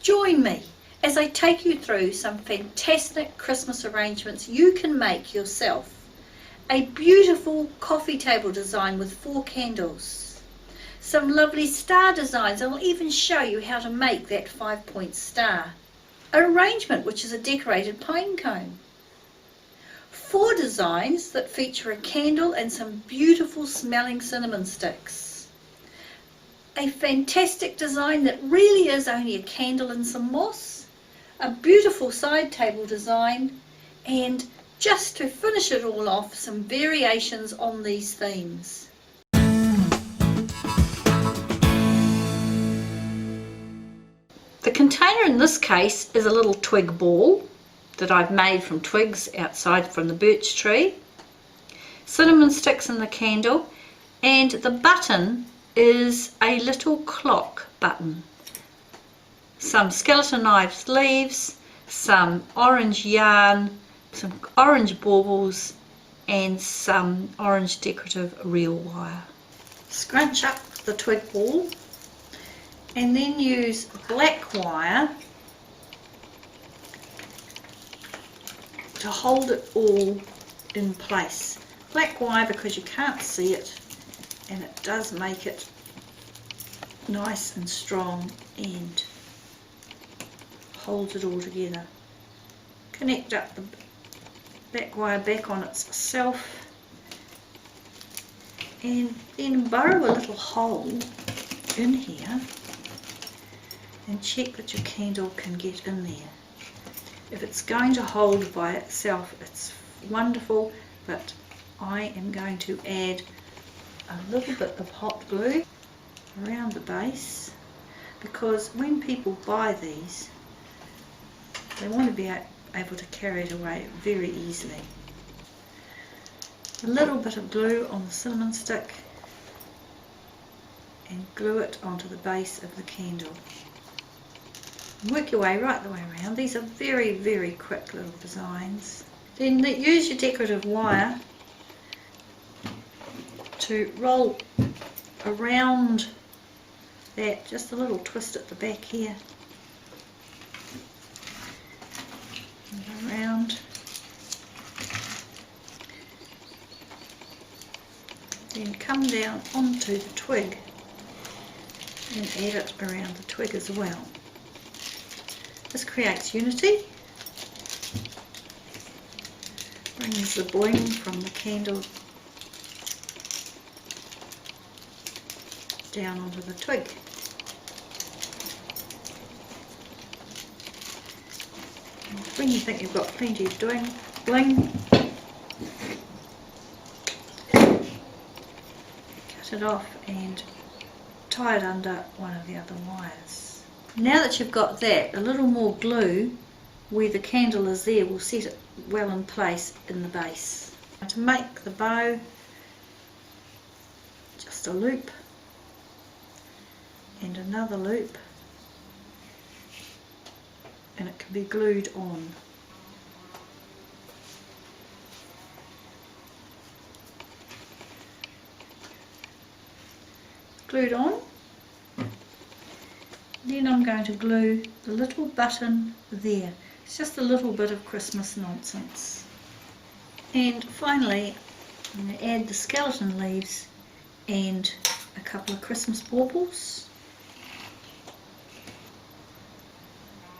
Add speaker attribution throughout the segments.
Speaker 1: Join me as I take you through some fantastic Christmas arrangements you can make yourself. A beautiful coffee table design with 4 candles. Some lovely star designs. I'll even show you how to make that 5-point star. An arrangement which is a decorated pine cone. 4 designs that feature a candle and some beautiful smelling cinnamon sticks. A fantastic design that really is only a candle and some moss. A beautiful side table design, and just to finish it all off, some variations on these themes. The container in this case is a little twig ball that I've made from twigs outside from the birch tree. Cinnamon sticks in the candle, and the button is a little clock button. Some skeleton knives leaves, some orange yarn, some orange baubles, and some orange decorative reel wire. Scrunch up the twig ball and then use black wire to hold it all in place. Black wire because you can't see it, and it does make it nice and strong and holds it all together. Connect up the black wire back on itself and then burrow a little hole in here and check that your candle can get in there. If it's going to hold by itself, it's wonderful, but I am going to add a little bit of hot glue around the base, because when people buy these, they want to be able to carry it away very easily. A little bit of glue on the cinnamon stick and glue it onto the base of the candle. Work your way right the way around. These are very, very quick little designs. Then use your decorative wire to roll around that, just a little twist at the back here. And around. Then come down onto the twig and add it around the twig as well. This creates unity, brings the bling from the candle down onto the twig. And when you think you've got plenty of bling, cut it off and tie it under one of the other wires. Now that you've got that, a little more glue where the candle is there will set it well in place in the base. To make the bow, just a loop and another loop, and it can be glued on. Glued on. Then I'm going to glue the little button there. It's just a little bit of Christmas nonsense. And finally, I'm going to add the skeleton leaves and a couple of Christmas baubles.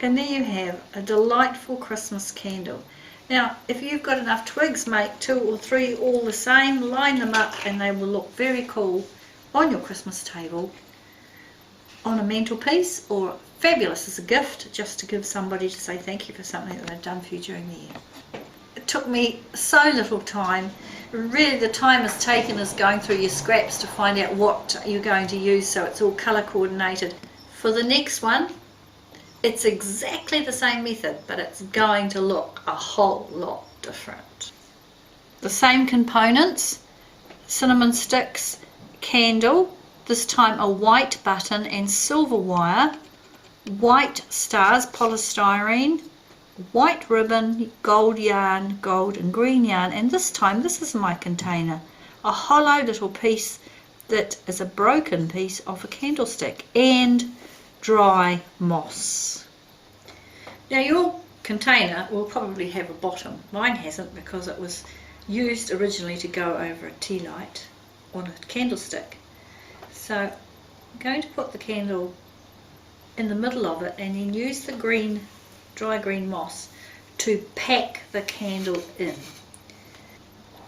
Speaker 1: And there you have a delightful Christmas candle. Now, if you've got enough twigs, make 2 or 3 all the same, line them up, and they will look very cool on your Christmas table, on a mantelpiece, or fabulous as a gift just to give somebody to say thank you for something that they've done for you during the year. It took me so little time. Really, the time is taken is going through your scraps to find out what you're going to use, so it's all colour coordinated. For the next one, it's exactly the same method, but it's going to look a whole lot different. The same components: cinnamon sticks, candle, this time a white button and silver wire, white stars, polystyrene, white ribbon, gold yarn, gold and green yarn, and this time this is my container, a hollow little piece that is a broken piece of a candlestick, and dry moss. Now your container will probably have a bottom. Mine hasn't because it was used originally to go over a tea light on a candlestick. So I'm going to put the candle in the middle of it and then use the green, dry green moss to pack the candle in.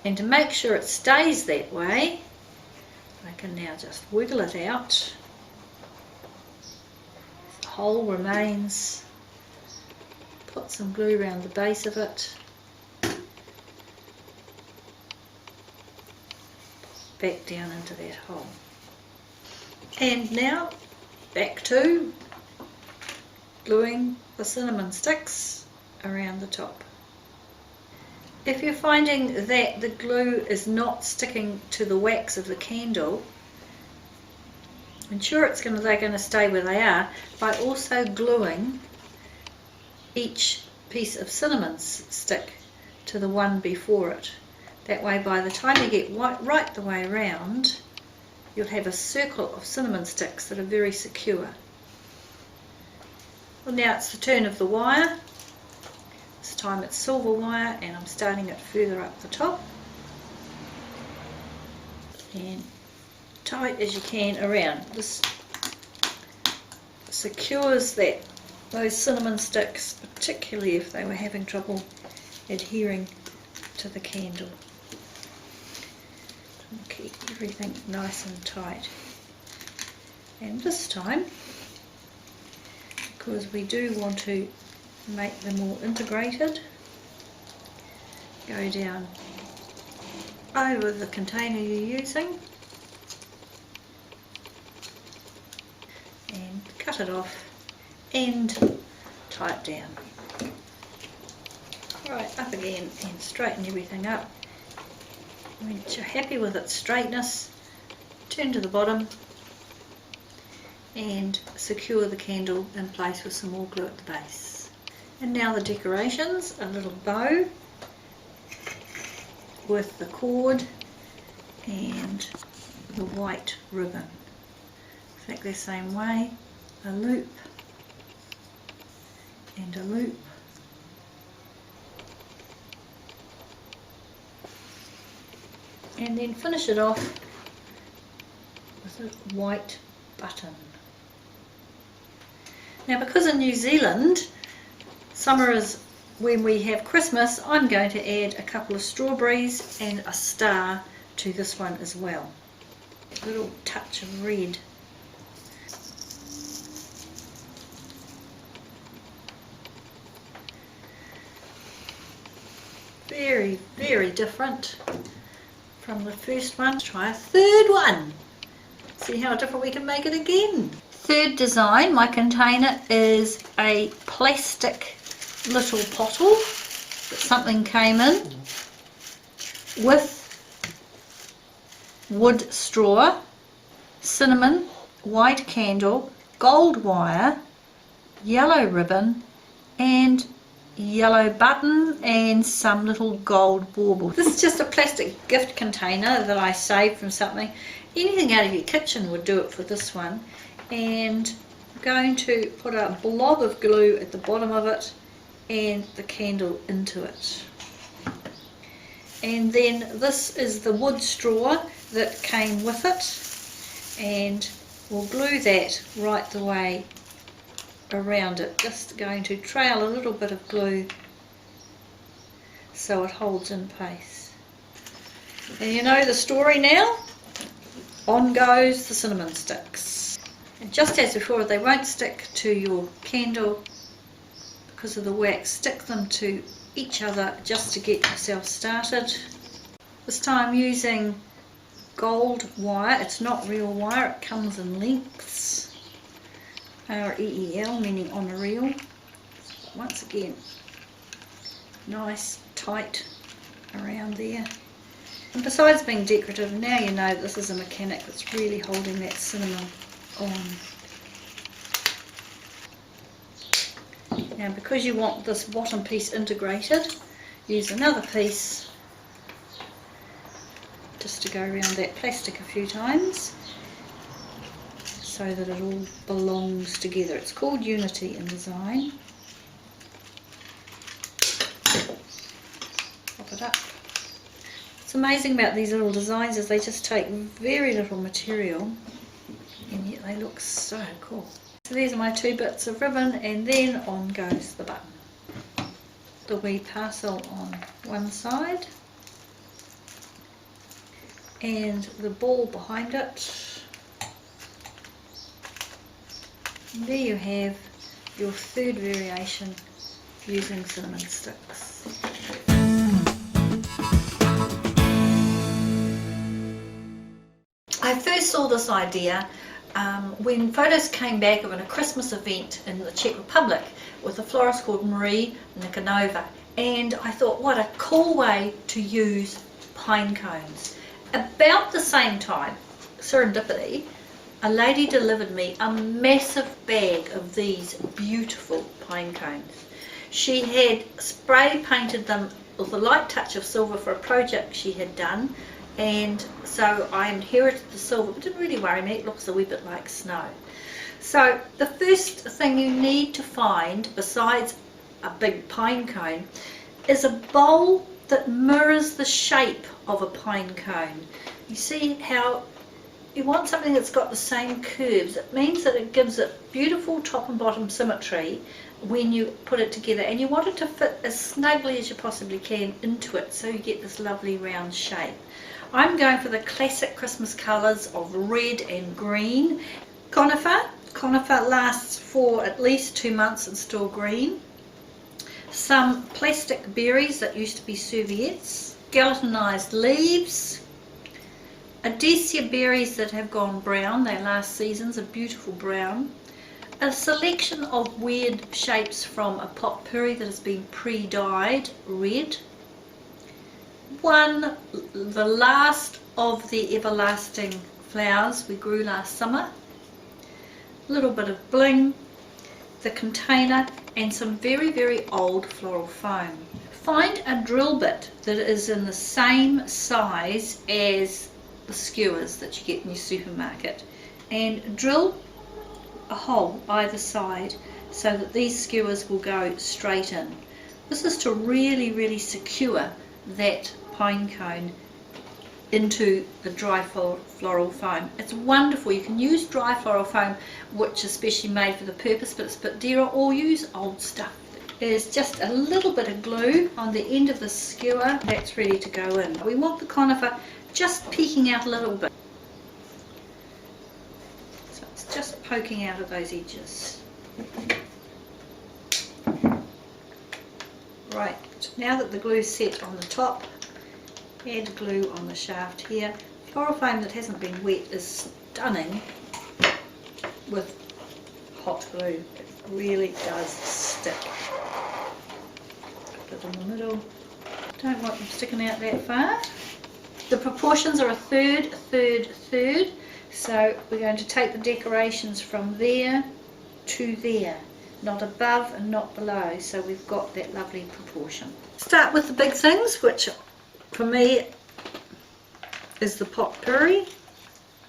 Speaker 1: And to make sure it stays that way, I can now just wiggle it out. The hole remains. Put some glue around the base of it. Back down into that hole. And now back to gluing the cinnamon sticks around the top. If you're finding that the glue is not sticking to the wax of the candle, ensure they're going to stay where they are by also gluing each piece of cinnamon stick to the one before it. That way by the time you get right the way around, you'll have a circle of cinnamon sticks that are very secure. Well, now it's the turn of the wire. This time it's silver wire and I'm starting it further up the top. And tight as you can around. This secures those cinnamon sticks, particularly if they were having trouble adhering to the candle. And keep everything nice and tight. And this time, because we do want to make them all integrated, go down over the container you're using and cut it off and tie it down. Right, up again and straighten everything up. When you're happy with its straightness, turn to the bottom and secure the candle in place with some more glue at the base. And now the decorations, a little bow with the cord and the white ribbon. Exactly the same way, a loop and a loop. And then finish it off with a white button. Now because in New Zealand, summer is when we have Christmas, I'm going to add a couple of strawberries and a star to this one as well. A little touch of red. Very, very different from the first one. Let's try a third one. See how different we can make it again. Third design, my container is a plastic little bottle that something came in with wood straw, cinnamon, white candle, gold wire, yellow ribbon and yellow button and some little gold baubles. This is just a plastic gift container that I saved from something. Anything out of your kitchen would do it for this one. And I'm going to put a blob of glue at the bottom of it and the candle into it. And then this is the wood straw that came with it, and we'll glue that right the way around it. Just going to trail a little bit of glue so it holds in place. And you know the story now? On goes the cinnamon sticks. And just as before, they won't stick to your candle because of the wax. Stick them to each other just to get yourself started. This time using gold wire. It's not real wire, it comes in lengths. R-E-E-L, meaning on a reel. Once again, nice, tight around there. And besides being decorative, now you know this is a mechanic that's really holding that cinnamon on. Now because you want this bottom piece integrated, use another piece just to go around that plastic a few times so that it all belongs together. It's called Unity in design. wrap it up. What's amazing about these little designs is they just take very little material and yet they look so cool. So these are my 2 bits of ribbon, and then on goes the button. The wee parcel on one side and the ball behind it. And there you have your 3rd variation using cinnamon sticks. I first saw this idea when photos came back of a Christmas event in the Czech Republic with a florist called Marie Nikonova, and I thought, what a cool way to use pine cones. About the same time, serendipity, a lady delivered me a massive bag of these beautiful pine cones. She had spray painted them with a light touch of silver for a project she had done, and so I inherited the silver, but it didn't really worry me. It looks a wee bit like snow. So the first thing you need to find, besides a big pine cone, is a bowl that mirrors the shape of a pine cone. You see how you want something that's got the same curves. It means that it gives it beautiful top and bottom symmetry when you put it together, and you want it to fit as snugly as you possibly can into it so you get this lovely round shape. I'm going for the classic Christmas colours of red and green. Conifer lasts for at least 2 months and still green. Some plastic berries that used to be serviettes, skeletonized leaves, Adesia berries that have gone brown, they last seasons, a beautiful brown, a selection of weird shapes from a potpourri that has been pre-dyed red, the last of the everlasting flowers we grew last summer, a little bit of bling, the container, and some very, very old floral foam. Find a drill bit that is in the same size as the skewers that you get in your supermarket, and drill a hole either side so that these skewers will go straight in. This is to really, really secure that pine cone into the dry floral foam. It's wonderful. You can use dry floral foam, which is specially made for the purpose, but it's a bit dearer, or use old stuff. There's just a little bit of glue on the end of the skewer that's ready to go in. We want the conifer just peeking out a little bit, so it's just poking out of those edges. Right, now that the glue's set on the top, add glue on the shaft here. Floral foam that hasn't been wet is stunning with hot glue. It really does stick. Put it in the middle. Don't want them sticking out that far. The proportions are a third, third, third. So we're going to take the decorations from there to there. Not above and not below. So we've got that lovely proportion. Start with the big things, which for me is the potpourri,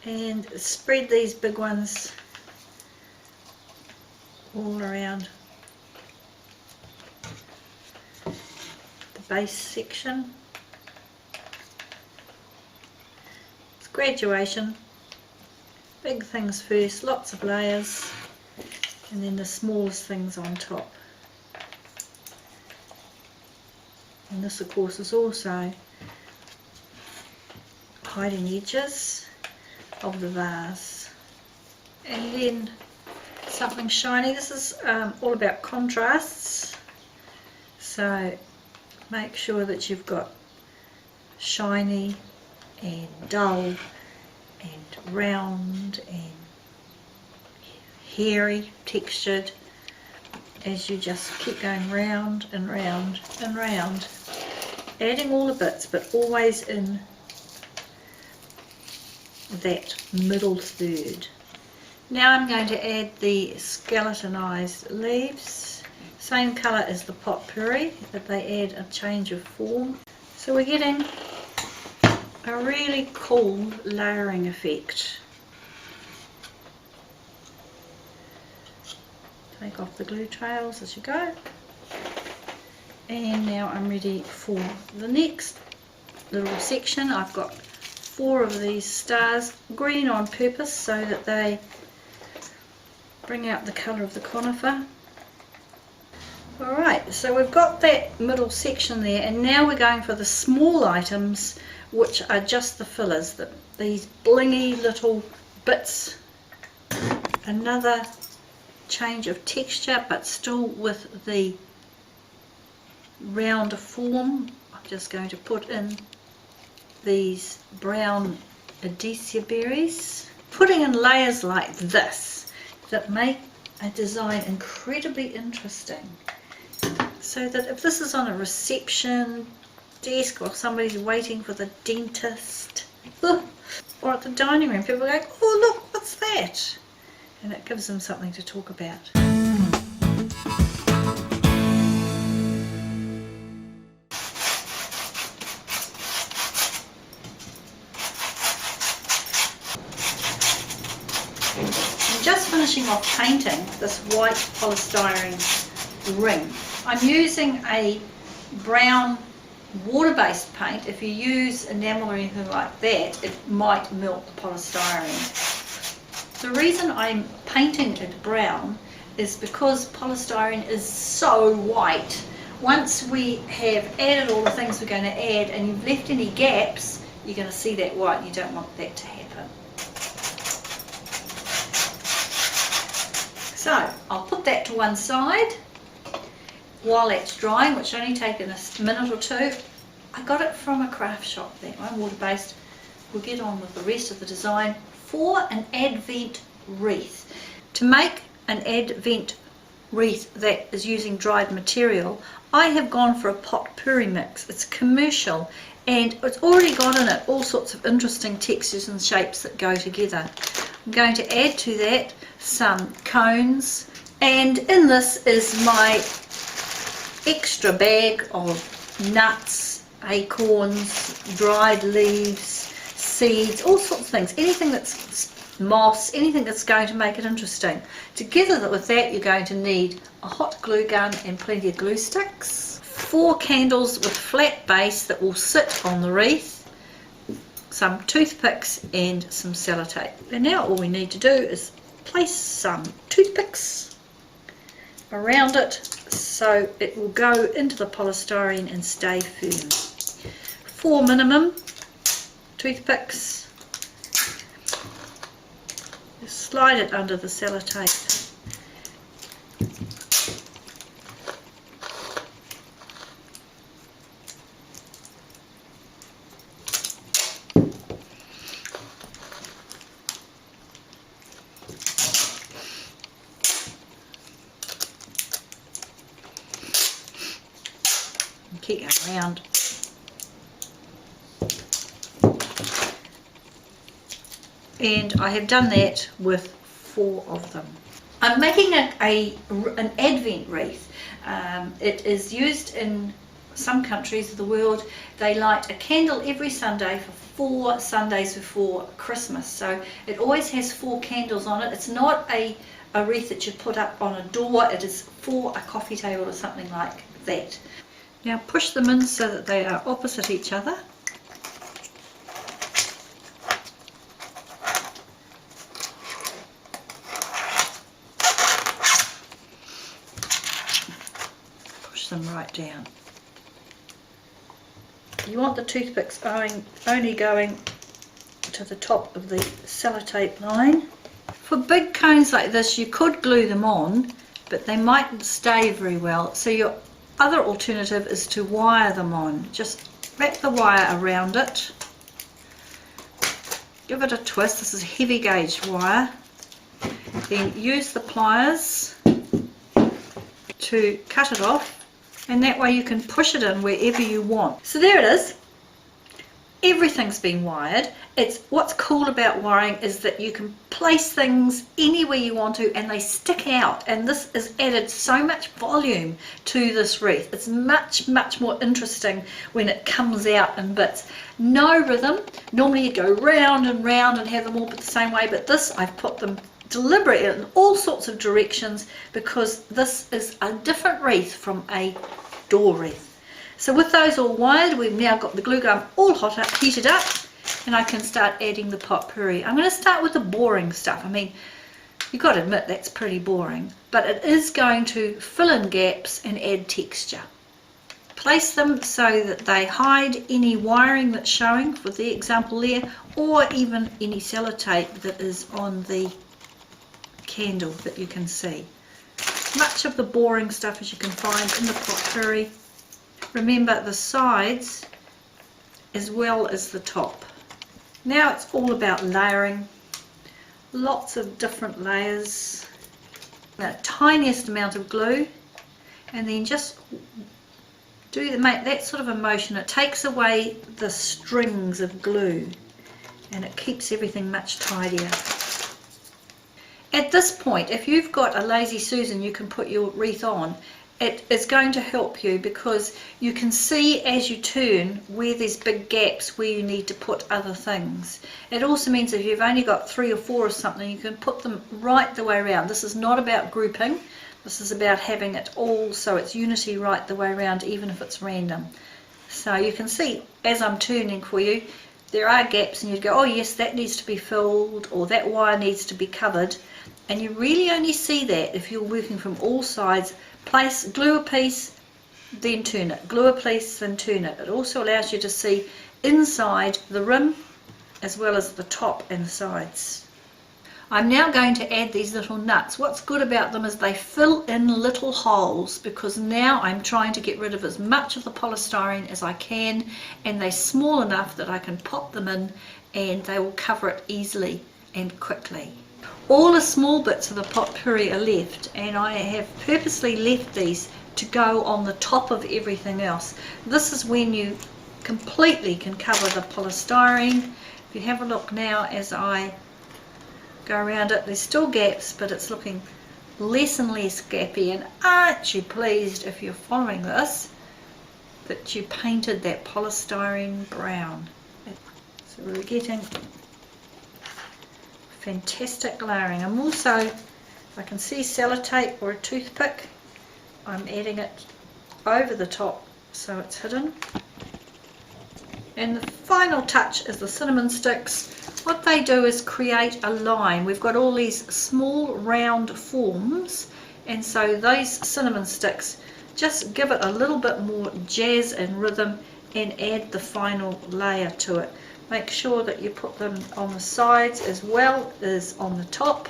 Speaker 1: and spread these big ones all around the base section. It's graduation. Big things first, lots of layers, and then the smallest things on top. And this of course is also hiding edges of the vase. And then something shiny. This is all about contrasts, so make sure that you've got shiny and dull and round and hairy, textured, as you just keep going round and round and round, adding all the bits, but always in that middle third. Now I'm going to add the skeletonized leaves, same colour as the potpourri, but they add a change of form. So we're getting a really cool layering effect. Take off the glue trails as you go, And now I'm ready for the next little section. I've got 4 of these stars, green on purpose so that they bring out the colour of the conifer. Alright, so we've got that middle section there, and now we're going for the small items, which are just the fillers, these blingy little bits. Another change of texture, but still with the round form. I'm just going to put in these brown Adesia berries. Putting in layers like this that make a design incredibly interesting, so that if this is on a reception desk or somebody's waiting for the dentist, or at the dining room, people are going, oh look, what's that? And it gives them something to talk about. I'm just finishing off painting this white polystyrene ring. I'm using a brown water-based paint. If you use enamel or anything like that, it might melt the polystyrene. The reason I'm painting it brown is because polystyrene is so white. Once we have added all the things we're going to add and you've left any gaps, you're going to see that white, and you don't want that to happen. So I'll put that to one side while that's drying, which only taken a minute or two. I got it from a craft shop, that one, water-based. We'll get on with the rest of the design for an Advent wreath. To make an Advent wreath that is using dried material, I have gone for a potpourri mix. It's commercial and it's already got in it all sorts of interesting textures and shapes that go together. I'm going to add to that some cones, and in this is my extra bag of nuts, acorns, dried leaves, seeds, all sorts of things, anything that's moss, anything that's going to make it interesting. Together with that, you're going to need a hot glue gun and plenty of glue sticks, 4 candles with flat base that will sit on the wreath, some toothpicks and some sellotape. And now all we need to do is place some toothpicks around it so it will go into the polystyrene and stay firm. 4 minimum toothpicks. Slide it under the sellotape. And keep going around. And I have done that with 4 of them. I'm making an Advent wreath. It is used in some countries of the world. They light a candle every Sunday for 4 Sundays before Christmas. So it always has 4 candles on it. It's not a wreath that you put up on a door. It is for a coffee table or something like that. Now push them in so that they are opposite each other. Them right down. You want the toothpicks only going to the top of the sellotape line. For big cones like this, you could glue them on, but they mightn't stay very well. So your other alternative is to wire them on. Just wrap the wire around it. Give it a twist. This is heavy gauge wire. Then use the pliers to cut it off. And that way you can push it in wherever you want. So there it is. Everything's been wired. What's cool about wiring is that you can place things anywhere you want to and they stick out, and this has added so much volume to this wreath. It's much more interesting when it comes out in bits. No rhythm. Normally you go round and round and have them all put the same way, but this I've put them deliberately in all sorts of directions because this is a different wreath from a door wreath. So with those all wired, we've now got the glue gun all heated up, and I can start adding the potpourri. I'm going to start with the boring stuff. I mean, you've got to admit that's pretty boring, but it is going to fill in gaps and add texture. Place them so that they hide any wiring that's showing, for the example there, or even any sellotape that is on the candle that you can see. Much of the boring stuff as you can find in the potpourri. Remember the sides as well as the top. Now it's all about layering. Lots of different layers. The tiniest amount of glue, and then just make that sort of a motion. It takes away the strings of glue and it keeps everything much tidier. At this point, if you've got a Lazy Susan you can put your wreath on, it is going to help you because you can see as you turn where there's big gaps where you need to put other things. It also means if you've only got 3 or 4 or something, you can put them right the way around. This is not about grouping. This is about having it all so it's unity right the way around, even if it's random. So you can see as I'm turning for you, there are gaps and you'd go, oh yes, that needs to be filled, or that wire needs to be covered. And you really only see that if you're working from all sides. Glue a piece, then turn it. Glue a piece, then turn it. It also allows you to see inside the rim as well as the top and the sides. I'm now going to add these little nuts. What's good about them is they fill in little holes, because now I'm trying to get rid of as much of the polystyrene as I can, and they're small enough that I can pop them in and they will cover it easily and quickly. All the small bits of the potpourri are left, and I have purposely left these to go on the top of everything else. This is when you completely can cover the polystyrene. If you have a look now as I go around it, there's still gaps, but it's looking less and less gappy. And aren't you pleased, if you're following this, that you painted that polystyrene brown? So we're getting fantastic layering. I'm also, if I can see sellotape or a toothpick, I'm adding it over the top so it's hidden. And the final touch is the cinnamon sticks. What they do is create a line. We've got all these small round forms, and so those cinnamon sticks just give it a little bit more jazz and rhythm and add the final layer to it. Make sure that you put them on the sides as well as on the top.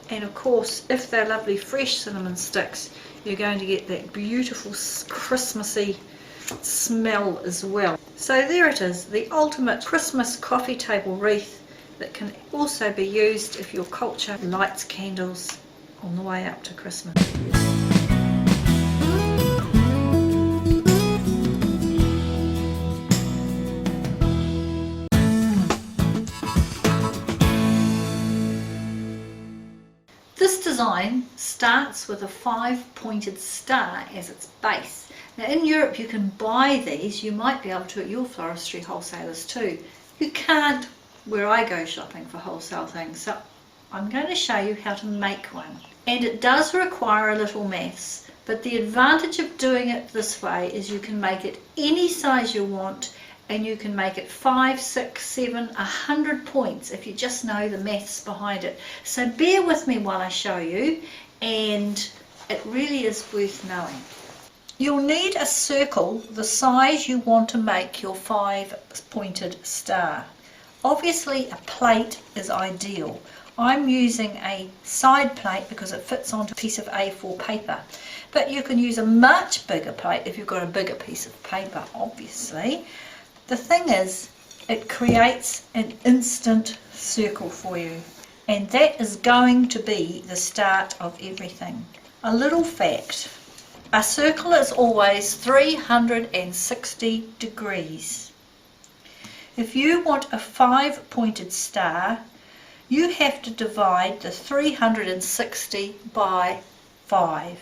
Speaker 1: And of course, if they're lovely fresh cinnamon sticks, you're going to get that beautiful Christmassy smell as well. So there it is, the ultimate Christmas coffee table wreath that can also be used if your culture lights candles on the way up to Christmas. This design starts with a 5-pointed star as its base. Now in Europe you can buy these. You might be able to at your floristry wholesalers too. You can't where I go shopping for wholesale things, so I'm going to show you how to make one. And it does require a little maths, but the advantage of doing it this way is you can make it any size you want, and you can make it 5, 6, 7, 100 points if you just know the maths behind it. So bear with me while I show you, and it really is worth knowing. You'll need a circle the size you want to make your 5-pointed star. Obviously a plate is ideal. I'm using a side plate because it fits onto a piece of A4 paper. But you can use a much bigger plate if you've got a bigger piece of paper, obviously. The thing is, it creates an instant circle for you. And that is going to be the start of everything. A little fact. A circle is always 360 degrees. If you want a 5-pointed star, you have to divide the 360 by 5.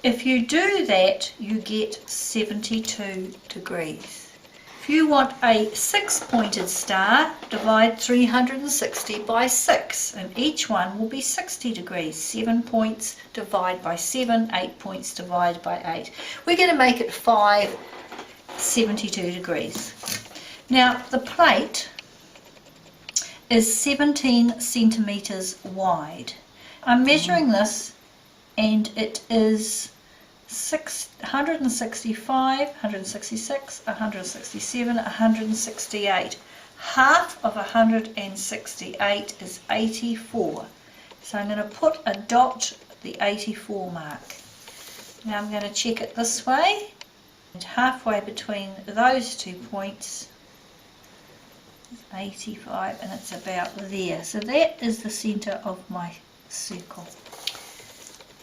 Speaker 1: If you do that, you get 72 degrees. If you want a 6-pointed star, divide 360 by 6, and each one will be 60 degrees. 7 points divide by 7, 8 points divide by 8. We're going to make it 5 72 degrees. Now the plate is 17 centimeters wide. I'm measuring this, and it is 165, 166, 167, 168. Half of 168 is 84. So I'm going to put a dot at the 84 mark. Now I'm going to check it this way, and halfway between those 2 points is 85, and it's about there. So that is the centre of my circle.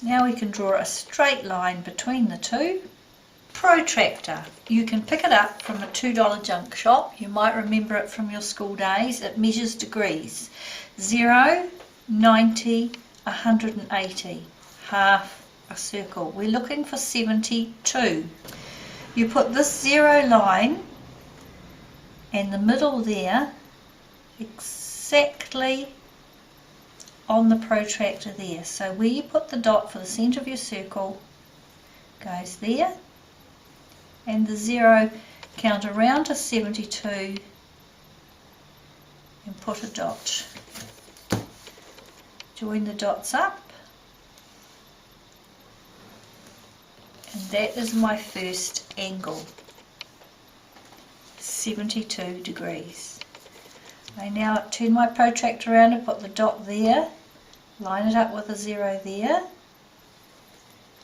Speaker 1: Now we can draw a straight line between the two. Protractor. You can pick it up from a $2 junk shop. You might remember it from your school days. It measures degrees. 0, 90, 180. Half a circle. We're looking for 72. You put this 0 line and the middle there exactly on the protractor there. So where you put the dot for the centre of your circle goes there, and the 0 count around to 72 and put a dot. Join the dots up, and that is my first angle, 72 degrees. I now turn my protractor around and put the dot there, line it up with a 0 there,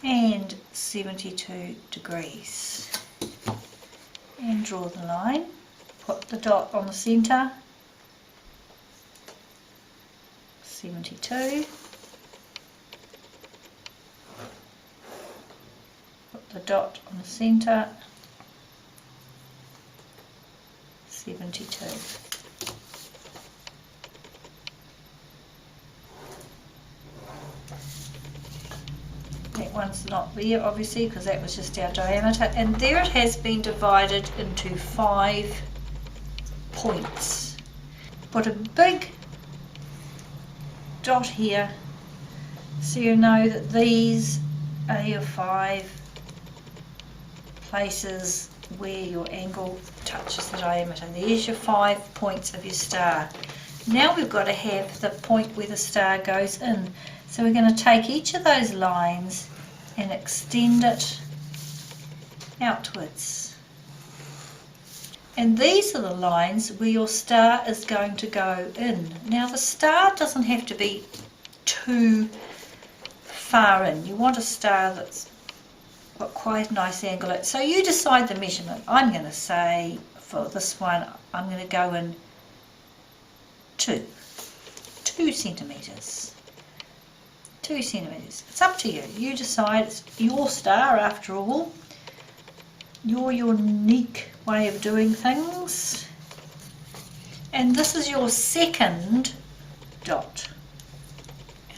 Speaker 1: and 72 degrees. And draw the line, put the dot on the centre, 72, put the dot on the centre, 72. That one's not there obviously because that was just our diameter, and there it has been divided into 5 points. Put a big dot here so you know that these are your 5 places where your angle touches the diameter. There's your 5 points of your star. Now we've got to have the point where the star goes in. So we're going to take each of those lines and extend it outwards. And these are the lines where your star is going to go in. Now the star doesn't have to be too far in. You want a star that's got quite a nice angle. So you decide the measurement. I'm going to say for this one I'm going to go in 2 centimetres. 2 centimetres. It's up to you. You decide. It's your star after all. Your unique way of doing things. And this is your second dot.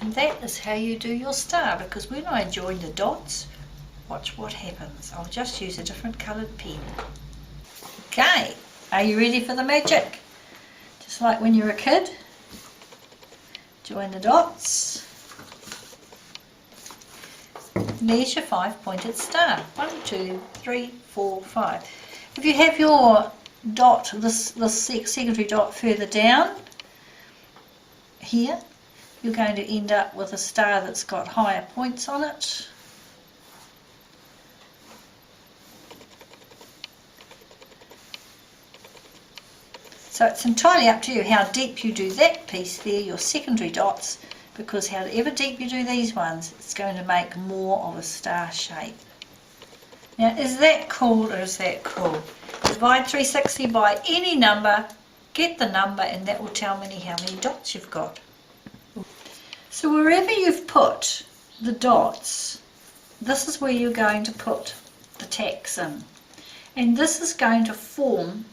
Speaker 1: And that is how you do your star, because when I join the dots, watch what happens. I'll just use a different coloured pen. Okay, are you ready for the magic? Just like when you're a kid, join the dots. And there's your 5-pointed star. 1, 2, 3, 4, 5. If you have your dot, this secondary dot further down here, you're going to end up with a star that's got higher points on it. So it's entirely up to you how deep you do that piece there, your secondary dots, because however deep you do these ones, it's going to make more of a star shape. Now, is that cool or is that cool? Divide 360 by any number, get the number, and that will tell me how many dots you've got. So wherever you've put the dots, this is where you're going to put the tacks in. And this is going to form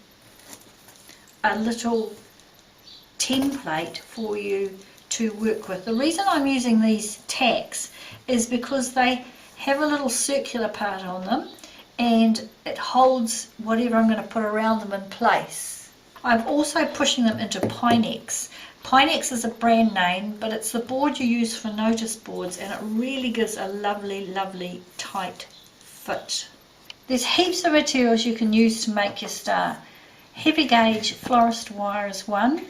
Speaker 1: a little template for you to work with. The reason I'm using these tacks is because they have a little circular part on them, and it holds whatever I'm going to put around them in place. I'm also pushing them into Pinex. Pinex is a brand name, but it's the board you use for notice boards, and it really gives a lovely, lovely tight fit. There's heaps of materials you can use to make your star. Heavy gauge florist wire is one.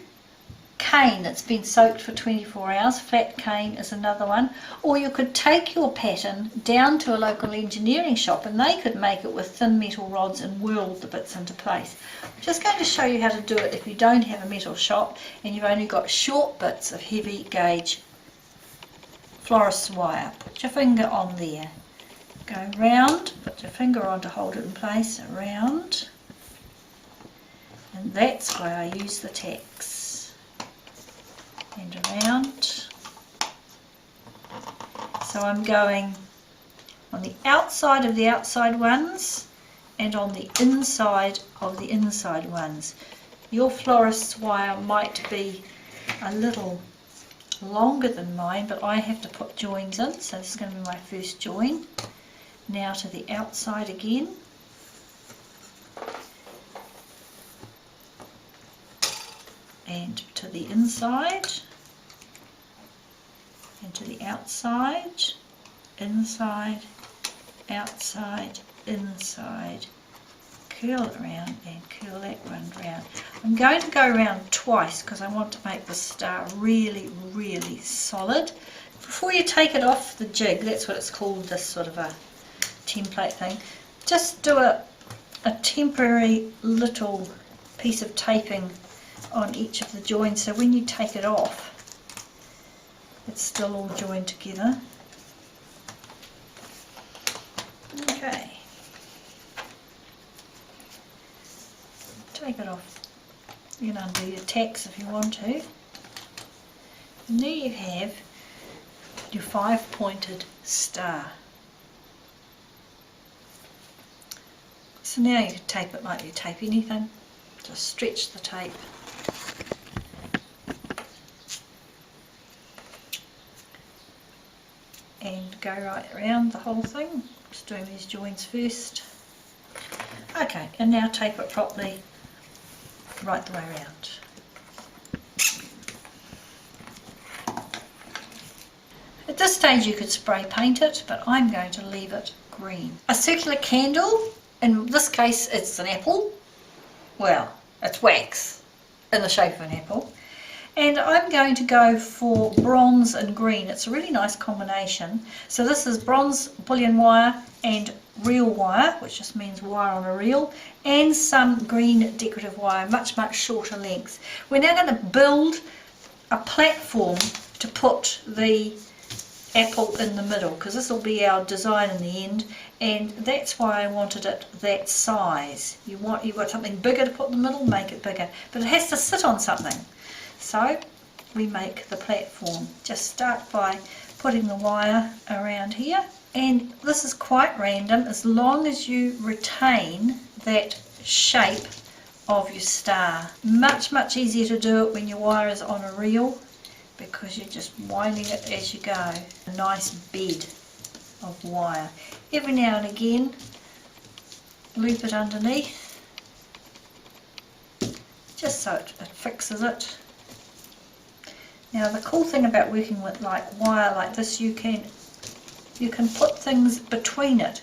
Speaker 1: Cane that's been soaked for 24 hours, flat cane is another one. Or you could take your pattern down to a local engineering shop and they could make it with thin metal rods and weld the bits into place. I'm just going to show you how to do it if you don't have a metal shop and you've only got short bits of heavy gauge florist wire. Put your finger on there. Go round, put your finger on to hold it in place, around. And that's where I use the tacks. And around. So I'm going on the outside of the outside ones and on the inside of the inside ones. Your florist's wire might be a little longer than mine, but I have to put joins in, so this is going to be my first join. Now to the outside again. And to the inside, and to the outside, inside, outside, inside, curl it around and curl that one round. I'm going to go around twice because I want to make the star really, really solid. Before you take it off the jig, that's what it's called, this sort of a template thing, just do a temporary little piece of taping on each of the joins, so when you take it off it's still all joined together. Okay, take it off. You can undo your tacks if you want to, and there you have your 5-pointed star. So now you tape it like you tape anything, just stretch the tape. And go right around the whole thing. Just doing these joins first. Okay, and now tape it properly right the way around. At this stage you could spray paint it, but I'm going to leave it green. A circular candle, in this case it's an apple. Well, it's wax in the shape of an apple. And I'm going to go for bronze and green. It's a really nice combination. So this is bronze bullion wire and reel wire, which just means wire on a reel, and some green decorative wire, much, much shorter lengths. We're now going to build a platform to put the apple in the middle, because this will be our design in the end, and that's why I wanted it that size. You've got something bigger to put in the middle, make it bigger, but it has to sit on something. So we make the platform. Just start by putting the wire around here, and this is quite random as long as you retain that shape of your star. Much, much easier to do it when your wire is on a reel, because you're just winding it as you go. A nice bed of wire. Every now and again loop it underneath, just so it fixes it. Now the cool thing about working with wire like this, you can put things between it.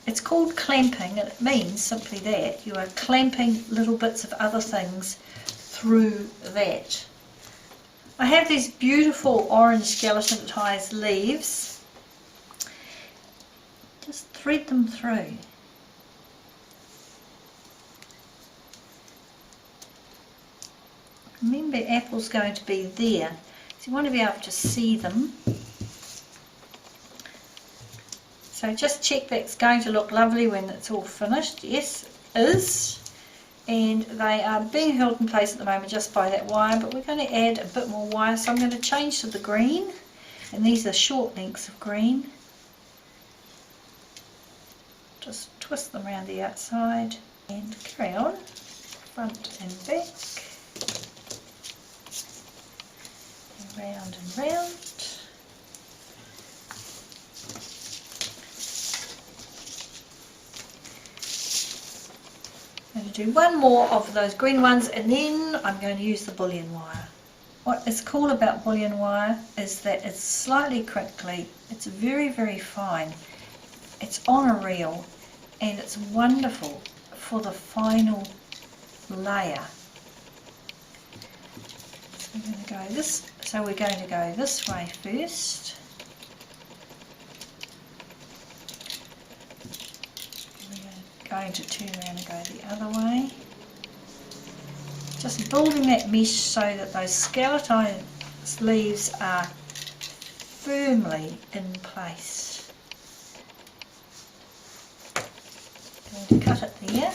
Speaker 1: It's called clamping, and it means simply that you are clamping little bits of other things through that. I have these beautiful orange skeleton ties leaves. Just thread them through. Remember, apple's going to be there, so you want to be able to see them. So just check that's going to look lovely when it's all finished. Yes, it is. And they are being held in place at the moment just by that wire, but we're going to add a bit more wire, so I'm going to change to the green, and these are short lengths of green. Just twist them around the outside and carry on, front and back, and round and round. do one more of those green ones and then I'm going to use the bullion wire. What is cool about bullion wire is that it's slightly crinkly, it's very, very fine, it's on a reel, and it's wonderful for the final layer. So we're going to go this way first. We're going to turn around and go the other way. Just building that mesh so that those skeleton leaves are firmly in place. Going to cut it there.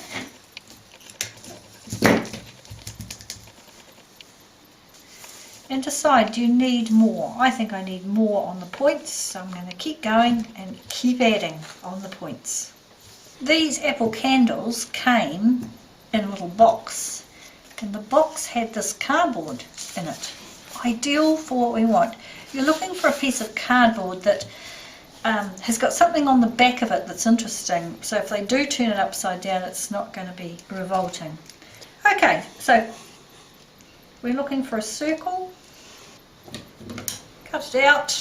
Speaker 1: And decide, do you need more? I think I need more on the points, so I'm going to keep going and keep adding on the points. These apple candles came in a little box, and the box had this cardboard in it. Ideal for what we want. You're looking for a piece of cardboard that has got something on the back of it that's interesting, so if they do turn it upside down it's not going to be revolting. Okay, so we're looking for a circle. Cut it out,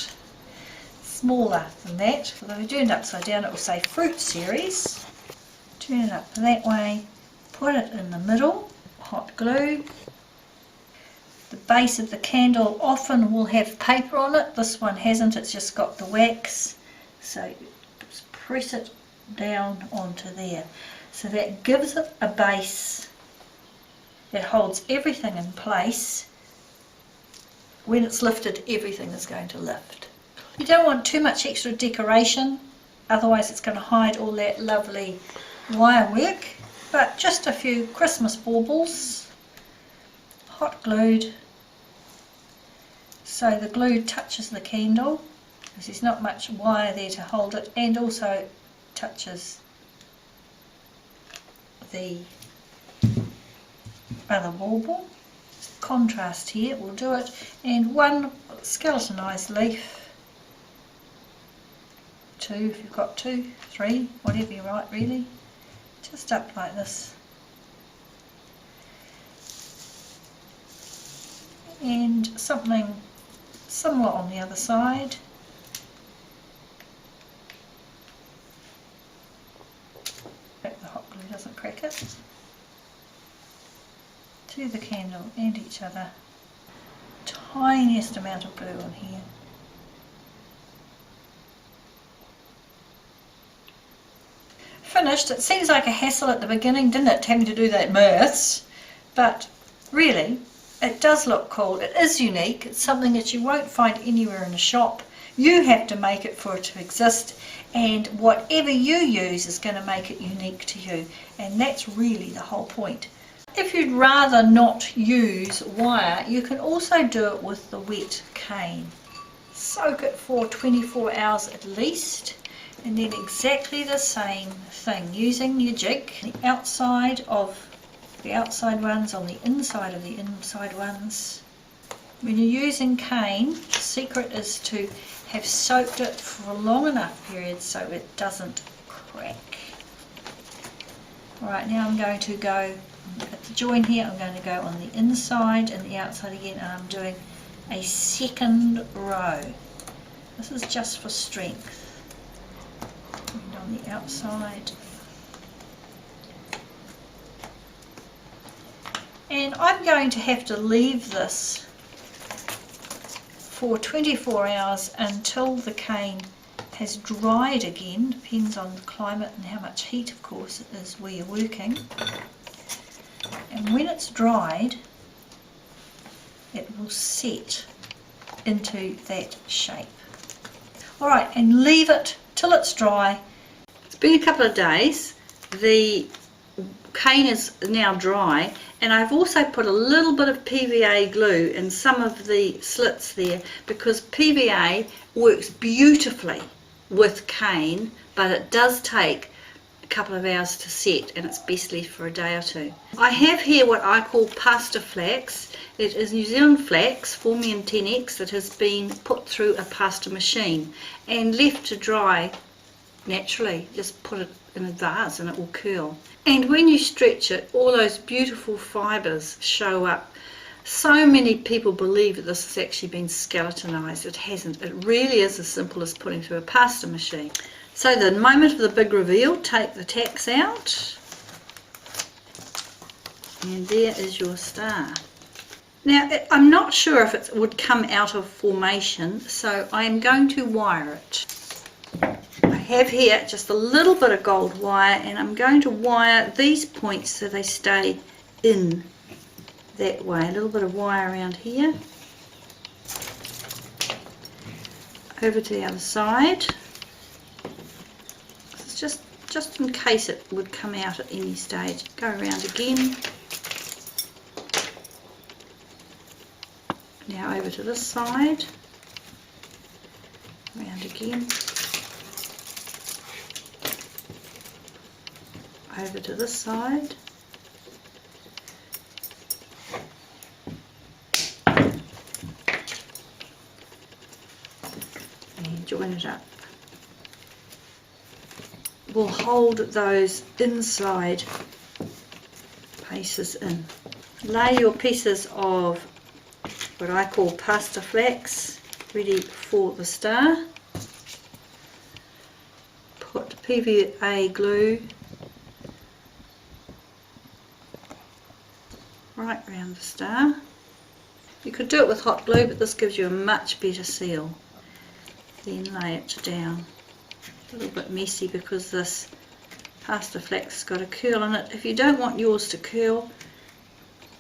Speaker 1: smaller than that. Although if you turn it upside down it will say fruit series. Turn it up that way, put it in the middle, hot glue. The base of the candle often will have paper on it, this one hasn't, it's just got the wax. So just press it down onto there. So that gives it a base that holds everything in place. When it's lifted, everything is going to lift. You don't want too much extra decoration, otherwise it's going to hide all that lovely wire work, but just a few Christmas baubles, hot glued, so the glue touches the candle, because there's not much wire there to hold it, and also touches the other bauble. Contrast here will do it, and one skeletonized leaf, two if you've got two, three, whatever you write really, just up like this, and something similar on the other side. Hope the hot glue doesn't crack it. To the candle and each other. Tiniest amount of glue on here. Finished. It seems like a hassle at the beginning, didn't it, having to do that maths, but really it does look cool. It is unique. It's something that you won't find anywhere in a shop. You have to make it for it to exist, and whatever you use is going to make it unique to you, and that's really the whole point. If you'd rather not use wire, you can also do it with the wet cane. Soak it for 24 hours at least, and then exactly the same thing, using your jig, the outside of the outside ones on the inside of the inside ones. When you're using cane, the secret is to have soaked it for a long enough period so it doesn't crack. Alright, now I'm going to go at the join here, I'm going to go on the inside and the outside again, and I'm doing a second row. This is just for strength. And on the outside. And I'm going to have to leave this for 24 hours until the cane has dried again. Depends on the climate and how much heat, of course, it is where you're working. And when it's dried, it will set into that shape. Alright, and leave it till it's dry. It's been a couple of days. The cane is now dry, and I've also put a little bit of PVA glue in some of the slits there, because PVA works beautifully with cane, but it does take couple of hours to set, and it's best left for a day or two. I have here what I call pasta flax. It is New Zealand flax, Formium 10X, that has been put through a pasta machine and left to dry naturally. Just put it in a vase and it will curl. And when you stretch it, all those beautiful fibres show up. So many people believe that this has actually been skeletonized. It hasn't. It really is as simple as putting through a pasta machine. So the moment of the big reveal, take the tacks out. And there is your star. Now, I'm not sure if it would come out of formation, so I'm going to wire it. I have here just a little bit of gold wire, and I'm going to wire these points so they stay in that way. A little bit of wire around here. Over to the other side. It's just in case it would come out at any stage. Go around again. Now over to this side, round again, over to this side, and join it up. We'll hold those inside pieces in. Lay your pieces of what I call pasta flax ready for the star. Put PVA glue right around the star. You could do it with hot glue, but this gives you a much better seal. Then lay it down. A little bit messy because this pasta flax has got a curl in it. If you don't want yours to curl,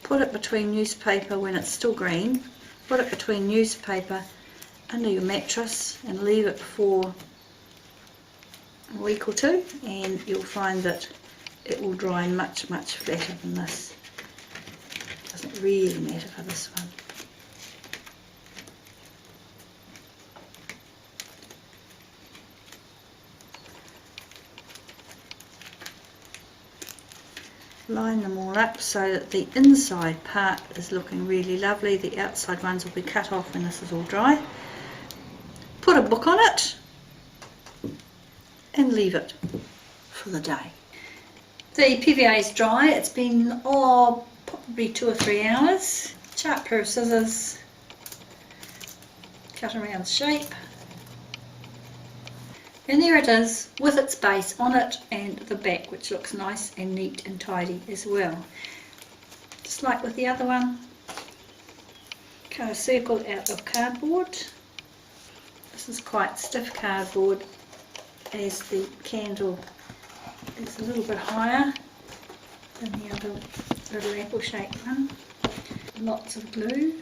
Speaker 1: put it between newspaper when it's still green. Put it between newspaper under your mattress and leave it for a week or two, and you'll find that it will dry much flatter than this. Doesn't really matter for this one. Line them all up so that the inside part is looking really lovely. The outside ones will be cut off when this is all dry. Put a book on it and leave it for the day. The PVA is dry. It's been probably 2 or 3 hours. Sharp pair of scissors, cut around shape. And there it is with its base on it and the back, which looks nice and neat and tidy as well. Just like with the other one, cut a circle out of cardboard. This is quite stiff cardboard as the candle is a little bit higher than the other little apple shaped one. Lots of glue.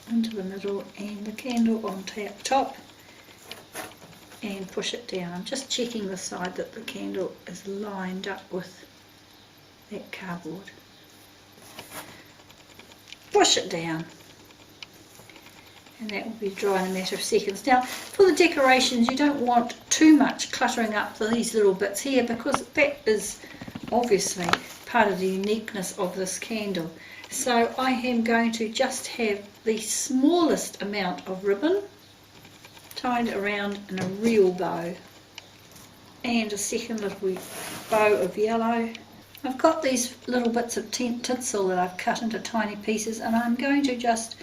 Speaker 1: Into the middle and the candle on top, and push it down. I'm just checking the side that the candle is lined up with that cardboard. Push it down, and that will be dry in a matter of seconds. Now for the decorations, you don't want too much cluttering up these little bits here, because that is obviously part of the uniqueness of this candle. So I am going to just have the smallest amount of ribbon tied around in a real bow, and a second little bow of yellow. I've got these little bits of tinsel that I've cut into tiny pieces, and I'm going to just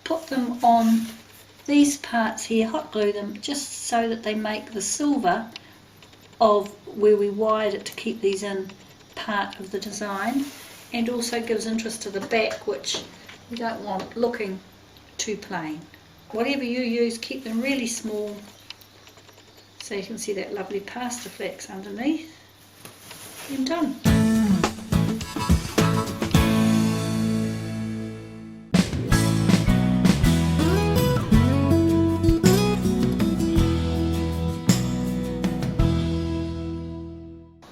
Speaker 1: put them on these parts here, hot glue them, just so that they make the silver of where we wired it to keep these in part of the design. And also gives interest to the back, which we don't want looking too plain. Whatever you use, keep them really small so you can see that lovely pasta flax underneath. And done.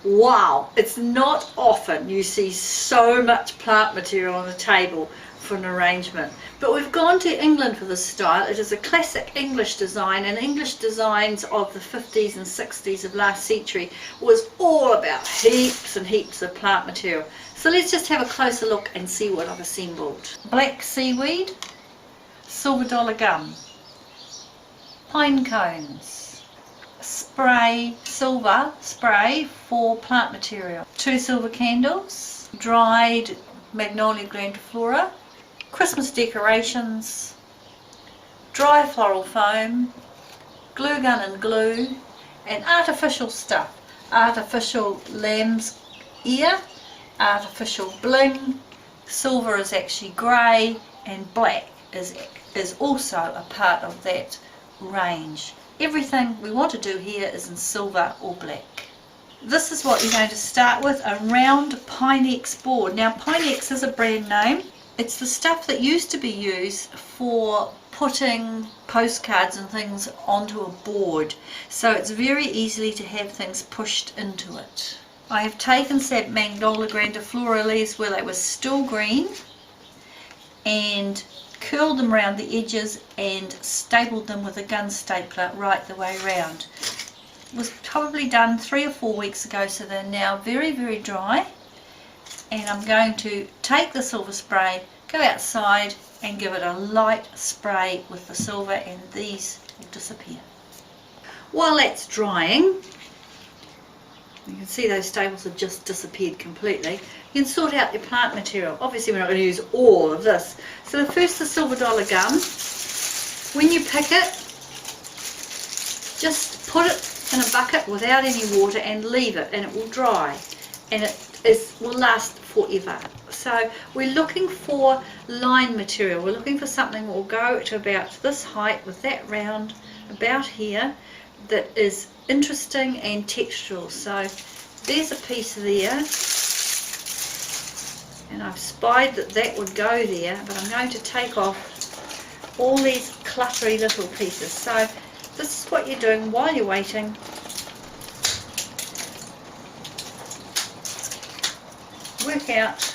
Speaker 1: Wow, it's not often you see so much plant material on the table for an arrangement. But we've gone to England for this style. It is a classic English design, and English designs of the 50s and 60s of last century was all about heaps and heaps of plant material. So let's just have a closer look and see what I've assembled. Black seaweed, silver dollar gum, pine cones, spray, silver spray for plant material, 2 silver candles, dried magnolia grandiflora, Christmas decorations, dry floral foam, glue gun and glue, and artificial stuff. Artificial lamb's ear, artificial bling, silver is actually grey, and black is also a part of that range. Everything we want to do here is in silver or black. This is what you're going to start with, a round Pinex board. Now Pinex is a brand name. It's the stuff that used to be used for putting postcards and things onto a board, so it's very easily to have things pushed into it. I have taken some magnolia grandiflora leaves where they were still green and curled them around the edges and stapled them with a gun stapler right the way around. It was probably done 3 or 4 weeks ago, so they're now very, very dry. And I'm going to take the silver spray, go outside and give it a light spray with the silver, and these will disappear. While that's drying, you can see those staples have just disappeared completely. You can sort out your plant material. Obviously we're not going to use all of this. So the silver dollar gum, when you pick it, just put it in a bucket without any water and leave it, and it will dry, and it will last forever. So we're looking for line material. We're looking for something that will go to about this height with that round about here that is interesting and textural. So there's a piece there, and I've spied that that would go there, but I'm going to take off all these cluttery little pieces. So this is what you're doing while you're waiting. Work out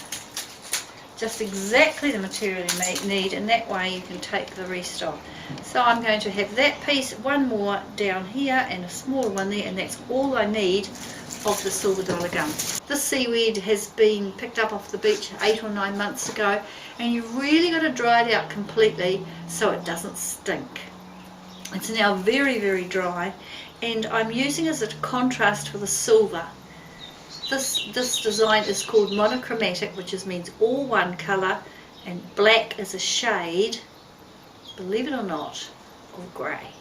Speaker 1: just exactly the material you need, and that way you can take the rest off. So I'm going to have that piece, one more down here and a smaller one there, and that's all I need of the silver dollar gum. This seaweed has been picked up off the beach 8 or 9 months ago, and you've really got to dry it out completely so it doesn't stink. It's now very, very dry, and I'm using it as a contrast for the silver. This design is called monochromatic, which means all one colour, and black is a shade, believe it or not, of grey.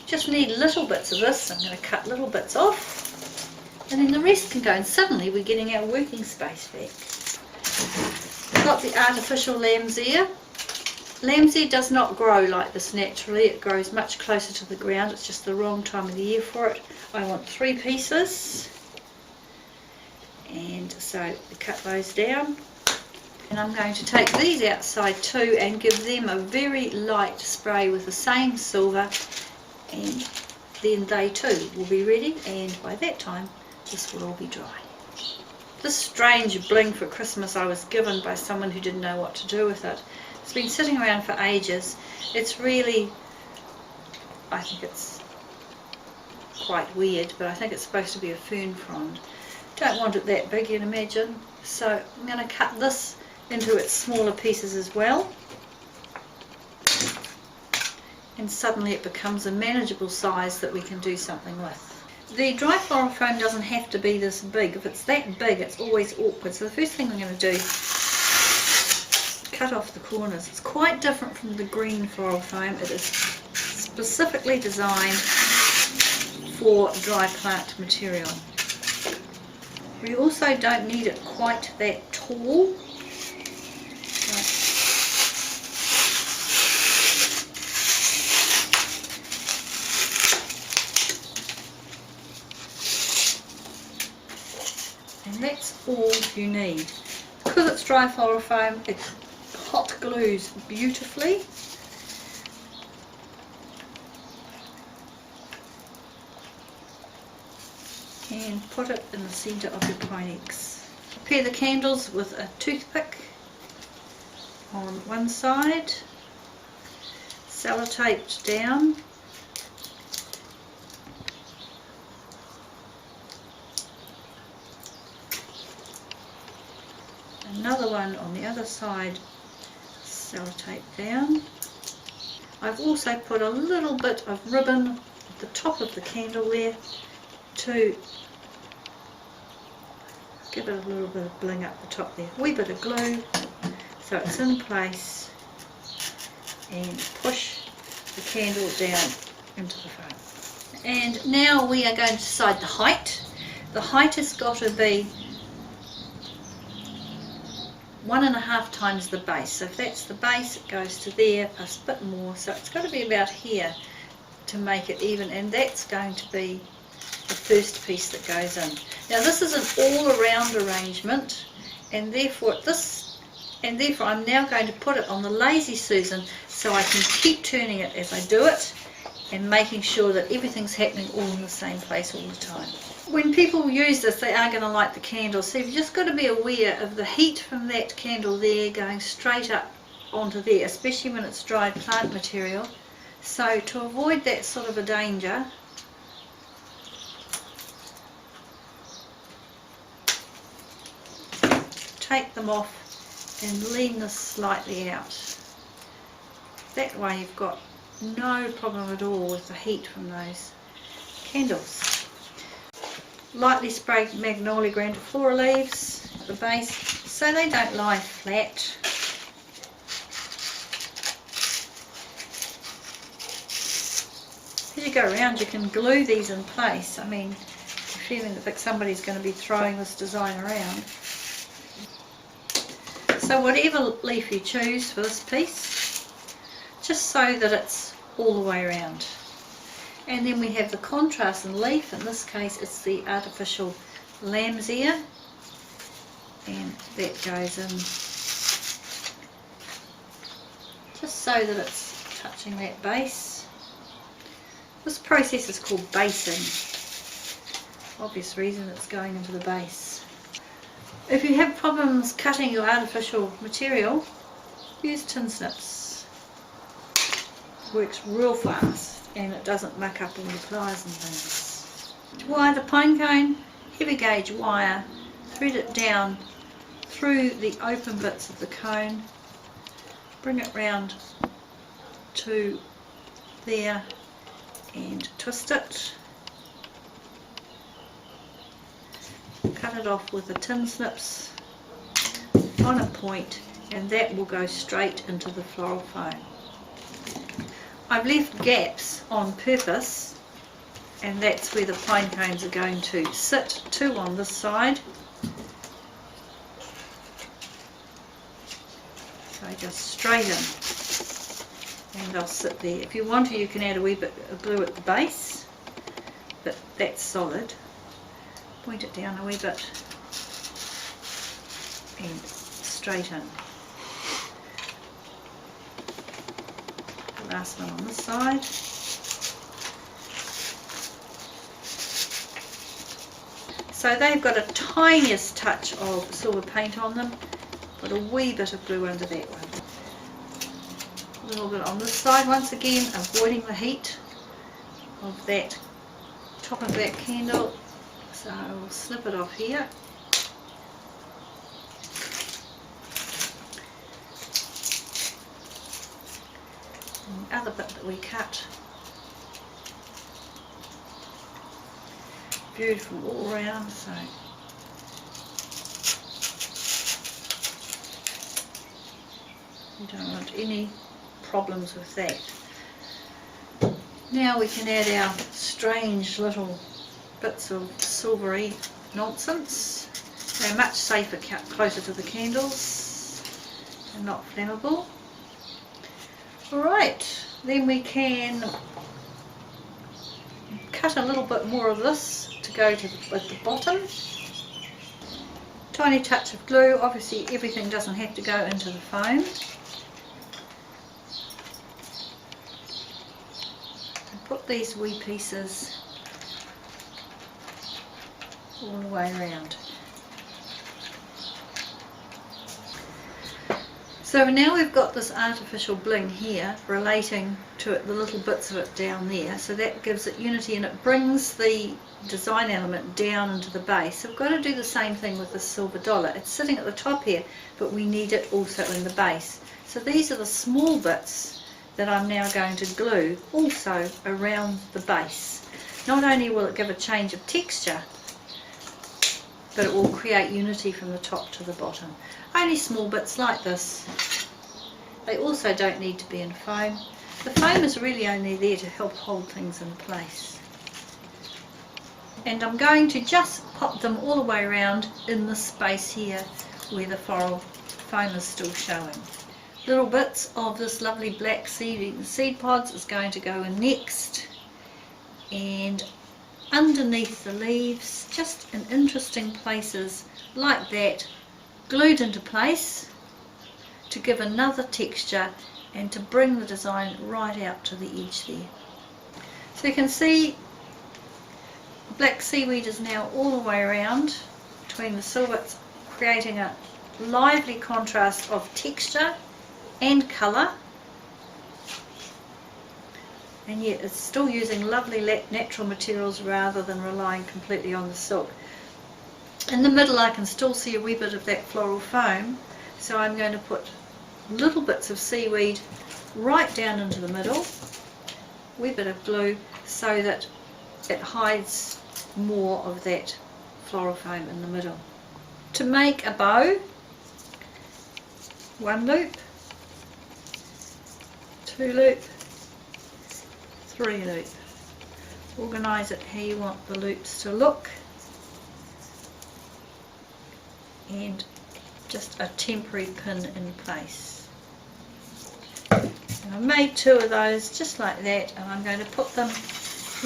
Speaker 1: Just need little bits of this. I'm going to cut little bits off, and then the rest can go, and suddenly we're getting our working space back. We've got the artificial lamb's ear. Lamb's ear does not grow like this naturally. It grows much closer to the ground. It's just the wrong time of the year for it. I want 3 pieces. And so cut those down, and I'm going to take these outside too and give them a very light spray with the same silver, and then they too will be ready, and by that time this will all be dry. This strange bling for Christmas I was given by someone who didn't know what to do with it. It's been sitting around for ages. It's really, I think it's quite weird, but I think it's supposed to be a fern frond. Don't want it that big, you'd imagine, so I'm going to cut this into its smaller pieces as well, and suddenly it becomes a manageable size that we can do something with. The dry floral foam doesn't have to be this big. If it's that big, it's always awkward. So the first thing I'm going to do is cut off the corners. It's quite different from the green floral foam. It is specifically designed for dry plant material. We also don't need it quite that tall. And that's all you need. Because it's dry floral foam, it hot glues beautifully. And put it in the centre of your Pinex. Prepare the candles with a toothpick on one side, sellotaped down, one on the other side sellotape down. I've also put a little bit of ribbon at the top of the candle there to give it a little bit of bling up the top there. A wee bit of glue so it's in place, and push the candle down into the foam. And now we are going to decide the height. The height has got to be 1.5 times the base. So if that's the base, it goes to there plus a bit more. So it's got to be about here to make it even, and that's going to be the first piece that goes in. Now this is an all-around arrangement, and therefore I'm now going to put it on the Lazy Susan so I can keep turning it as I do it and making sure that everything's happening all in the same place all the time. When people use this, they are going to light the candle, so you've just got to be aware of the heat from that candle there going straight up onto there, especially when it's dried plant material. So to avoid that sort of a danger, take them off and lean this slightly out. That way you've got no problem at all with the heat from those candles. Lightly sprayed magnolia grandiflora leaves at the base so they don't lie flat. As you go around, you can glue these in place. I mean, you're feeling that somebody's going to be throwing this design around. So whatever leaf you choose for this piece, just so that it's all the way around. And then we have the contrast in leaf. In this case it's the artificial lamb's ear, and that goes in just so that it's touching that base. This process is called basing. Obvious reason it's going into the base. If you have problems cutting your artificial material, use tin snips. It works real fast and it doesn't muck up all the pliers and things. To wire the pine cone, heavy gauge wire, thread it down through the open bits of the cone, bring it round to there and twist it. Cut it off with the tin snips on a point, and that will go straight into the floral foam. I've left gaps on purpose, and that's where the pine cones are going to sit, two on this side. So just straight in, and they'll sit there. If you want to, you can add a wee bit of glue at the base, but that's solid. Point it down a wee bit and straight in. The last one on this side. So they've got a tiniest touch of silver paint on them, but a wee bit of glue under that one. A little bit on this side, once again avoiding the heat of that top of that candle. So we'll snip it off here. And the other bit that we cut, beautiful all around. So you don't want any problems with that. Now we can add our strange little bits of silvery nonsense. They're much safer cut closer to the candles and not flammable. Alright, then we can cut a little bit more of this to go to at the bottom. Tiny touch of glue. Obviously everything doesn't have to go into the foam. And put these wee pieces all the way around. So now we've got this artificial bling here relating to it, the little bits of it down there, so that gives it unity and it brings the design element down into the base. So we've got to do the same thing with the silver dollar. It's sitting at the top here, but we need it also in the base. So these are the small bits that I'm now going to glue also around the base. Not only will it give a change of texture, but it will create unity from the top to the bottom. Only small bits like this. They also don't need to be in foam. The foam is really only there to help hold things in place. And I'm going to just pop them all the way around in this space here where the floral foam is still showing. Little bits of this lovely black seed pods is going to go in next. And underneath the leaves, just in interesting places like that, glued into place to give another texture and to bring the design right out to the edge there. So you can see black seaweed is now all the way around between the silver, creating a lively contrast of texture and colour, and yet it's still using lovely natural materials rather than relying completely on the silk. In the middle I can still see a wee bit of that floral foam, so I'm going to put little bits of seaweed right down into the middle, wee bit of glue, so that it hides more of that floral foam in the middle. To make a bow, 1 loop, 2 loop, 3 loop. Organise it how you want the loops to look, and just a temporary pin in place. And I've made 2 of those just like that, and I'm going to put them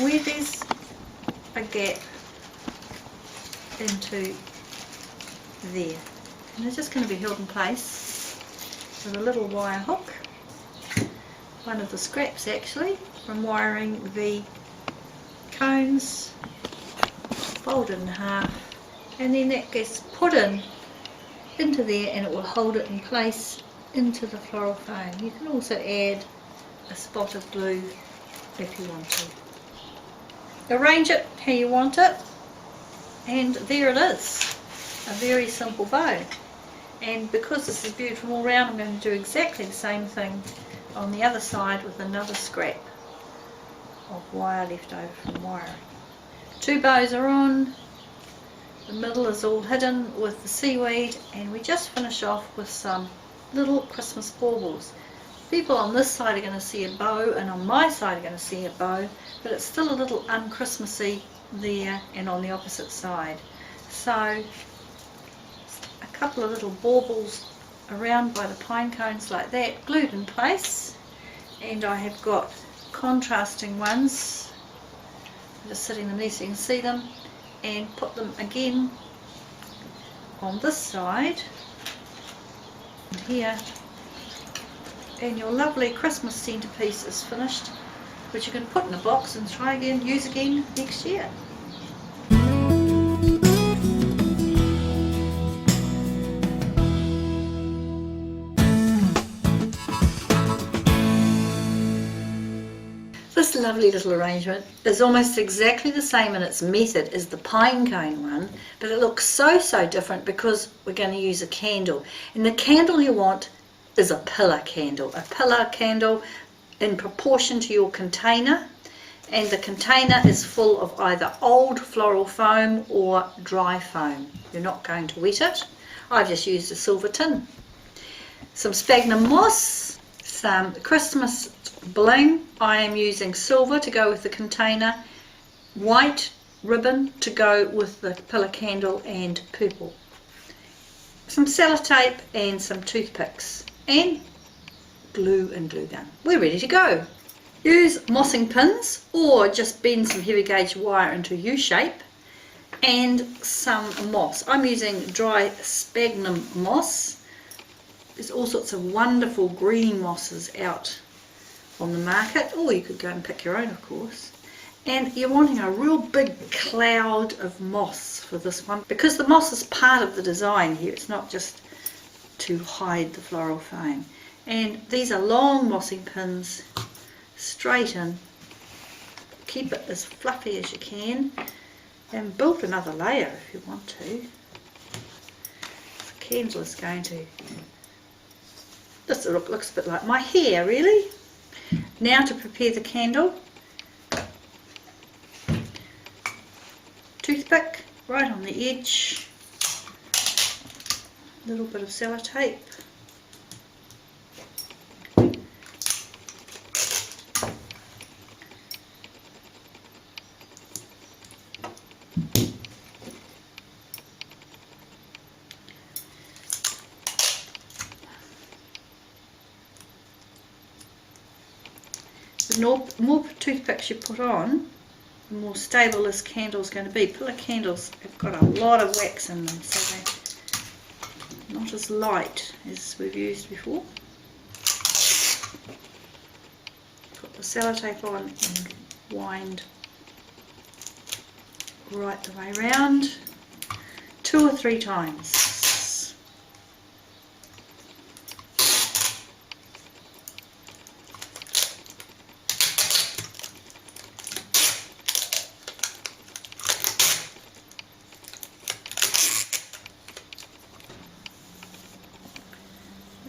Speaker 1: where there's a gap into there, and they're just going to be held in place with a little wire hook, one of the scraps actually from wiring the cones, folded in half, and then that gets put into there and it will hold it in place into the floral foam. You can also add a spot of glue if you want to. Arrange it how you want it, and there it is, a very simple bow. And because this is viewed from all round, I'm going to do exactly the same thing on the other side with another scrap of wire left over from wiring. 2 bows are on, the middle is all hidden with the seaweed, and we just finish off with some little Christmas baubles. People on this side are going to see a bow, and on my side are going to see a bow, but it's still a little un-Christmassy there and on the opposite side. So a couple of little baubles around by the pine cones like that, glued in place, and I have got contrasting ones, I'm just sitting them there so you can see them, and put them again on this side and here, and your lovely Christmas centerpiece is finished, which you can put in a box and try again, use again next year. This lovely little arrangement is almost exactly the same in its method as the pine cone one, but it looks so different because we're going to use a candle. And the candle you want is a pillar candle in proportion to your container, and the container is full of either old floral foam or dry foam. You're not going to wet it. I've just used a silver tin. Some sphagnum moss, some Christmas bling. I am using silver to go with the container, white ribbon to go with the pillar candle, and purple. Some sellotape and some toothpicks and glue and glue gun. We're ready to go. Use mossing pins or just bend some heavy gauge wire into a U shape, and some moss. I'm using dry sphagnum moss. There's all sorts of wonderful green mosses out on the market, or you could go and pick your own, of course. And you're wanting a real big cloud of moss for this one, because the moss is part of the design here. It's not just to hide the floral foam. And these are long mossing pins, straight in. Keep it as fluffy as you can, and build another layer if you want to. The candle is going to, this looks a bit like my hair really. Now to prepare the candle, toothpick right on the edge, a little bit of sellotape, the more toothpicks you put on, the more stable this candle is going to be. Pillar candles have got a lot of wax in them, so they're not as light as we've used before. Put the sellotape on and wind right the way round 2 or 3 times.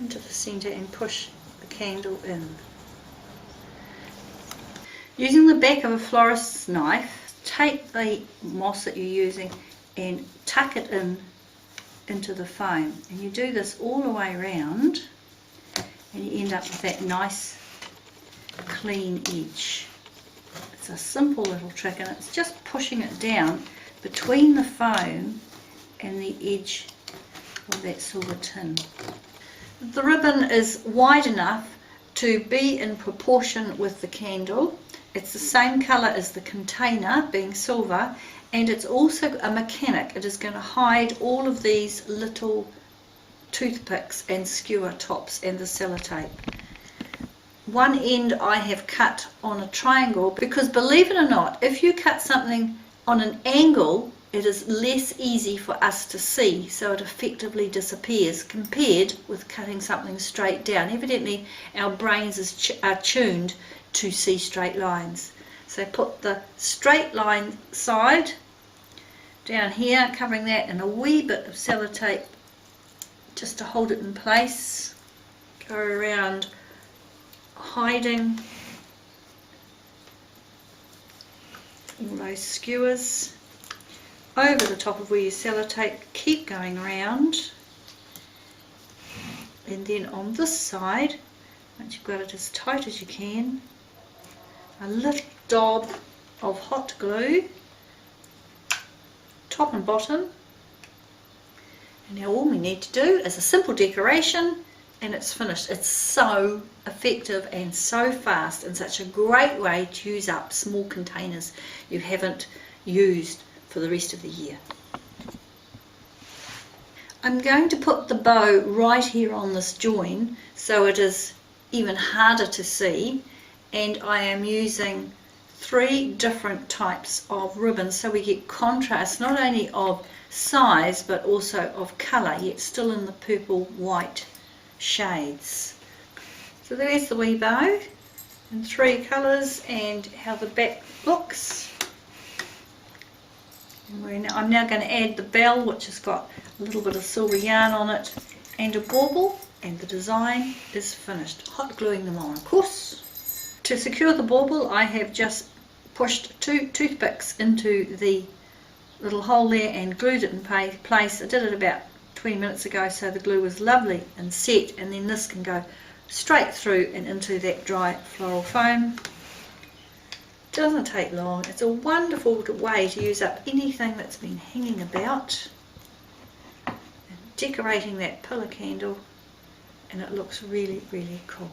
Speaker 1: Into the centre and push the candle in. Using the back of a florist's knife, take the moss that you're using and tuck it into the foam, and you do this all the way around and you end up with that nice clean edge. It's a simple little trick, and it's just pushing it down between the foam and the edge of that silver tin. The ribbon is wide enough to be in proportion with the candle. It's the same colour as the container, being silver, and it's also a mechanic. It is going to hide all of these little toothpicks and skewer tops and the sellotape. One end I have cut on a triangle because, believe it or not, if you cut something on an angle, it is less easy for us to see, so it effectively disappears compared with cutting something straight down. Evidently our brains are tuned to see straight lines. So put the straight line side down here, covering that in a wee bit of sellotape just to hold it in place. Go around hiding all those skewers. Over the top of where you sellotape, keep going around, and then on this side, once you've got it as tight as you can, a little dab of hot glue, top and bottom. And now all we need to do is a simple decoration and it's finished. It's so effective and so fast, and such a great way to use up small containers you haven't used for the rest of the year. I'm going to put the bow right here on this join so it is even harder to see, and I am using 3 different types of ribbons so we get contrast not only of size but also of colour, yet still in the purple white shades. So there's the wee bow in 3 colours and how the back looks. I'm now going to add the bell, which has got a little bit of silver yarn on it, and a bauble, and the design is finished. Hot gluing them on, of course. To secure the bauble, I have just pushed 2 toothpicks into the little hole there and glued it in place. I did it about 20 minutes ago, so the glue was lovely and set, and then this can go straight through and into that dry floral foam. Doesn't take long. It's a wonderful way to use up anything that's been hanging about and decorating that pillar candle, and it looks really, really cool.